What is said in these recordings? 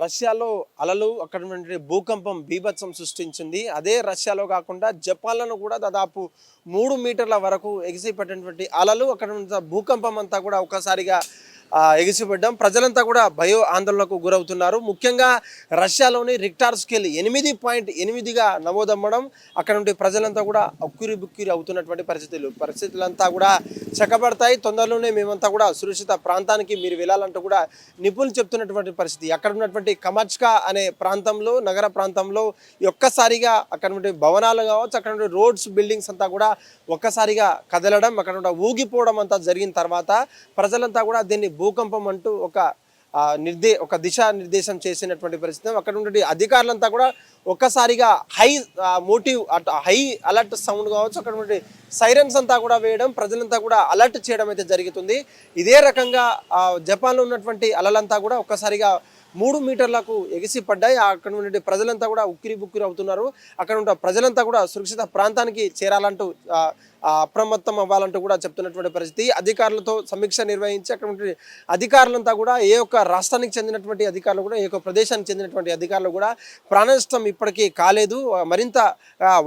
రష్యాలో అలలు అక్కడ నుండి భూకంపం బీభత్సం సృష్టించింది. అదే రష్యాలో కాకుండా జపాన్లను కూడా దాదాపు 3 మీటర్ల వరకు ఎగిసిపట్టినటువంటి అలలు అక్కడ నుంచి భూకంపం అంతా కూడా ఒకసారిగా ఎగిసిపడ్డం. ప్రజలంతా కూడా భయో ఆందోళనకు గురవుతున్నారు. ముఖ్యంగా రష్యాలోని రిక్టార్ స్కేల్ 8.8గా నమోదవ్వడం అక్కడ నుండి ప్రజలంతా కూడా ఉక్కిరి బుక్కిరి అవుతున్నటువంటి పరిస్థితులంతా కూడా చక్కబడతాయి. తొందరలోనే మేమంతా కూడా సురక్షిత ప్రాంతానికి మీరు వెళ్ళాలంటూ కూడా నిపుణులు చెప్తున్నటువంటి పరిస్థితి. అక్కడ ఉన్నటువంటి కమర్చ్కా అనే ప్రాంతంలో, నగర ప్రాంతంలో ఒక్కసారిగా అక్కడ నుండి భవనాలు కావచ్చు, అక్కడ నుండి రోడ్స్ బిల్డింగ్స్ అంతా కూడా ఒక్కసారిగా కదలడం, అక్కడ నుండి ఊగిపోవడం అంతా జరిగిన తర్వాత ప్రజలంతా కూడా దీన్ని భూకంపం అంటూ ఒక దిశా నిర్దేశం చేసినటువంటి పరిస్థితి. అక్కడ నుండి అధికారులంతా కూడా ఒక్కసారిగా హై అలర్ట్ సౌండ్ కావచ్చు, అక్కడ నుండి సైరన్స్ అంతా కూడా వేయడం, ప్రజలంతా కూడా అలర్ట్ చేయడం అయితే జరుగుతుంది. ఇదే రకంగా జపాన్లో ఉన్నటువంటి అలలంతా కూడా ఒక్కసారిగా 3 మీటర్లకు ఎగిసి పడ్డాయి. అక్కడ నుండి ప్రజలంతా కూడా ఉక్కిరి బుక్కిరి అవుతున్నారు. అక్కడ ఉన్న ప్రజలంతా కూడా సురక్షిత ప్రాంతానికి చేరాలంటూ అప్రమత్తం అవ్వాలంటూ కూడా చెప్తున్నటువంటి పరిస్థితి. అధికారులతో సమీక్ష నిర్వహించి అక్కడ ఉండే అధికారులంతా కూడా ఏ ఒక్క రాష్ట్రానికి చెందినటువంటి అధికారులు కూడా, ఏ ఒక్క ప్రదేశానికి చెందినటువంటి అధికారులు కూడా ప్రాణ నష్టం ఇప్పటికీ కాలేదు. మరింత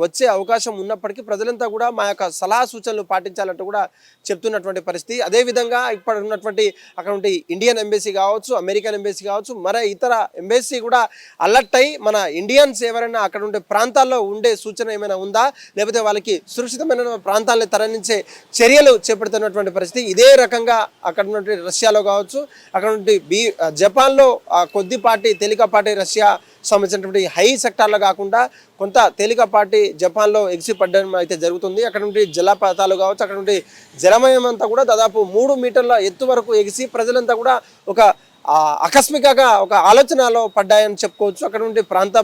వచ్చే అవకాశం ఉన్నప్పటికీ ప్రజలంతా కూడా మా యొక్క సలహా సూచనలు పాటించాలంటూ కూడా చెప్తున్నటువంటి పరిస్థితి. అదేవిధంగా ఇప్పుడు ఉన్నటువంటి అక్కడ ఉంటే ఇండియన్ ఎంబసీ కావచ్చు, అమెరికన్ ఎంబసీ కావచ్చు, మరే ఇతర ఎంబసీ కూడా అలర్ట్ అయ్యి మన ఇండియన్స్ ఎవరైనా అక్కడ ఉండే ప్రాంతాల్లో ఉండే సూచన ఏమైనా ఉందా, లేకపోతే వాళ్ళకి సురక్షితమైన ప్రాంతాలను తరలించే చర్యలు చేపడుతున్నటువంటి పరిస్థితి. ఇదే రకంగా అక్కడ ఉన్నటువంటి రష్యాలో కావచ్చు, అక్కడ నుండి జపాన్లో తేలికపాటి రష్యా సంబంధించినటువంటి హై సెక్టార్లో కాకుండా కొంత తేలికపాటి జపాన్లో ఎగిసిపడ్డం అయితే జరుగుతుంది. అక్కడ నుండి జలపాతాలు కావచ్చు, అక్కడ నుండి జలమయం అంతా కూడా దాదాపు 3 మీటర్ల ఎత్తు వరకు ఎగిసి ప్రజలంతా కూడా ఆకస్మికంగా ఒక ఆలోచనలో పడ్డాయని చెప్పుకోవచ్చు. అక్కడ నుండి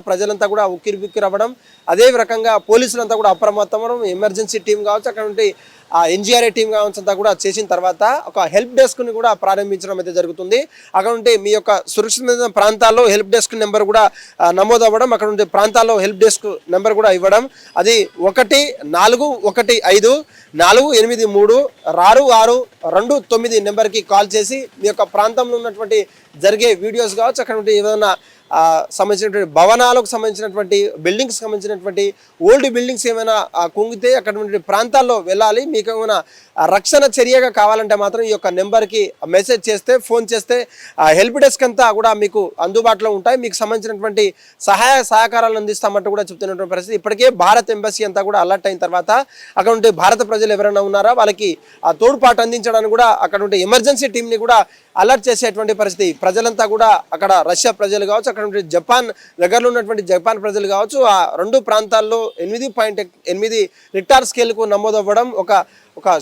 ప్రజలంతా కూడా ఉక్కిరి బిక్కిరి అవ్వడం, అదే రకంగా పోలీసులంతా కూడా అప్రమత్తం అవ్వడం, ఎమర్జెన్సీ టీం కావచ్చు, అక్కడ నుండి ఎన్జిఆర్ఏ టీం కావచ్చు అంతా కూడా చేసిన తర్వాత ఒక హెల్ప్ డెస్క్ని కూడా ప్రారంభించడం అయితే జరుగుతుంది. అక్కడ నుండి మీ యొక్క సురక్షితమైన ప్రాంతాల్లో హెల్ప్ డెస్క్ నెంబర్ కూడా నమోదు అవ్వడం, అక్కడ నుండి ప్రాంతాల్లో హెల్ప్ డెస్క్ నెంబర్ కూడా ఇవ్వడం, అది 1415-483-6629 నెంబర్కి కాల్ చేసి మీ యొక్క ప్రాంతంలో ఉన్నటువంటి జరిగే వీడియోస్ కావచ్చు, అక్కడ నుండి ఏదైనా సంబంధించినటువంటి భవనాలకు సంబంధించినటువంటి బిల్డింగ్స్ సంబంధించినటువంటి ఓల్డ్ బిల్డింగ్స్ ఏమైనా కుంగితే అక్కడ నుండి ప్రాంతాల్లో వెళ్ళాలి. మీకు ఏమైనా రక్షణ చర్యగా కావాలంటే మాత్రం ఈ యొక్క నెంబర్కి మెసేజ్ చేస్తే, ఫోన్ చేస్తే హెల్ప్ డెస్క్ అంతా కూడా మీకు అందుబాటులో ఉంటాయి. మీకు సంబంధించినటువంటి సహకారాలను అందిస్తామంటూ కూడా చెప్తున్నటువంటి పరిస్థితి. ఇప్పటికే భారత్ ఎంబసీ అంతా కూడా అలర్ట్ అయిన తర్వాత అక్కడ ఉంటే భారత ప్రజలు ఎవరైనా ఉన్నారా వాళ్ళకి తోడ్పాటు అందించడానికి కూడా అక్కడ ఉంటే ఎమర్జెన్సీ టీంని కూడా అలర్ట్ చేసేటువంటి పరిస్థితి. ప్రజలంతా కూడా అక్కడ రష్యా ప్రజలు కావచ్చు, అక్కడ ఉంటే జపాన్ దగ్గరలో ఉన్నటువంటి జపాన్ ప్రజలు కావచ్చు, ఆ 2 ప్రాంతాల్లో 8.8 రిక్టార్ స్కేల్కు నమోదవ్వడం ఒక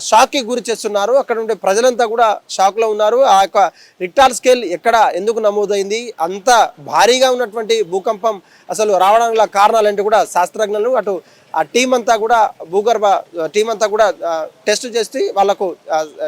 షాక్కి గురి చేస్తున్నారు. అక్కడ ఉండే ప్రజలంతా కూడా షాక్లో ఉన్నారు. ఆ యొక్క రిక్టార్ స్కేల్ ఎందుకు నమోదైంది, అంత భారీగా ఉన్నటువంటి భూకంపం అసలు రావడానికి కారణాలంటే కూడా శాస్త్రజ్ఞులు అటు ఆ టీం అంతా కూడా భూగర్భ టీం అంతా కూడా టెస్ట్ చేసి వాళ్ళకు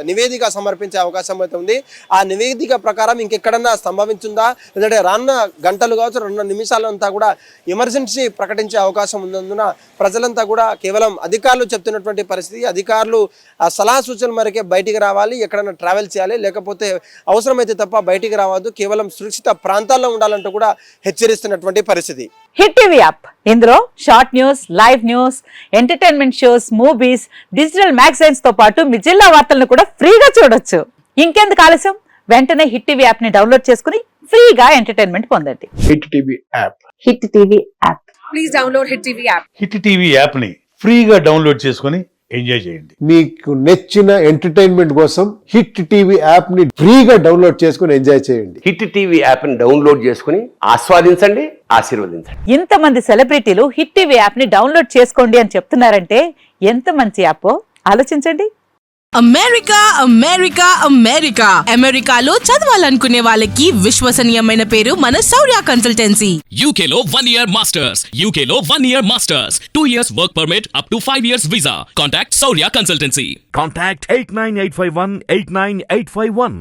నివేదిక సమర్పించే అవకాశం అయితే ఉంది. ఆ నివేదిక ప్రకారం ఇంకెక్కడన్నా సంభవించిందా, లేదంటే రానున్న గంటలు కావచ్చు 2 నిమిషాలంతా కూడా ఎమర్జెన్సీ ప్రకటించే అవకాశం ఉన్నందున ప్రజలంతా కూడా కేవలం అధికారులు చెప్తున్నటువంటి పరిస్థితి. అధికారులు ఆ సలహా సూచనల మేరకే బయటికి రావాలి, ఎక్కడైనా ట్రావెల్ చేయాలి, లేకపోతే అవసరమైతే తప్ప బయటికి రావద్దు, కేవలం సురక్షిత ప్రాంతాల్లో ఉండాలంటూ కూడా హెచ్చరిస్తున్నటువంటి పరిస్థితి. హిట్ టీవీ యాప్, ఇందులో short news, live news, entertainment shows, movies, digital magazines తో పాటు మీ జిల్లా వార్తలను కూడా ఫ్రీగా చూడొచ్చు. ఇంకెందుకు ఆలస్యం, వెంటనే హిట్ టీవీ యాప్ ని డౌన్లోడ్ చేసుకుని ఫ్రీగా ఎంటర్టైన్మెంట్ పొందండి. Hit TV app, hit TV app, please download hit TV app. Hit TV app ని ఫ్రీగా డౌన్లోడ్ చేసుకుని ఎంజాయ్ చేయండి. మీకు నచ్చిన ఎంటర్టైన్మెంట్ కోసం హిట్ టీవీ యాప్ ని ఫ్రీగా డౌన్లోడ్ చేసుకుని ఎంజాయ్ చేయండి. హిట్ టీవీ యాప్ ని డౌన్లోడ్ చేసుకుని ఆస్వాదించండి, ఆశీర్వదించండి. ఇంతమంది సెలబ్రిటీలు హిట్ టీవీ యాప్ ని డౌన్లోడ్ చేసుకోండి అని చెప్తున్నారంటే ఎంత మంచి యాప్ ఆలోచించండి. అమెరికాలో చదవాలనుకునే వాళ్ళకి విశ్వసనీయమైన పేరు మన శౌర్య కన్సల్టెన్సీ. UK లో 1 year masters, 2 years work permit up to 5 years visa. Contact Saurya Consultancy. Contact 89851 89851.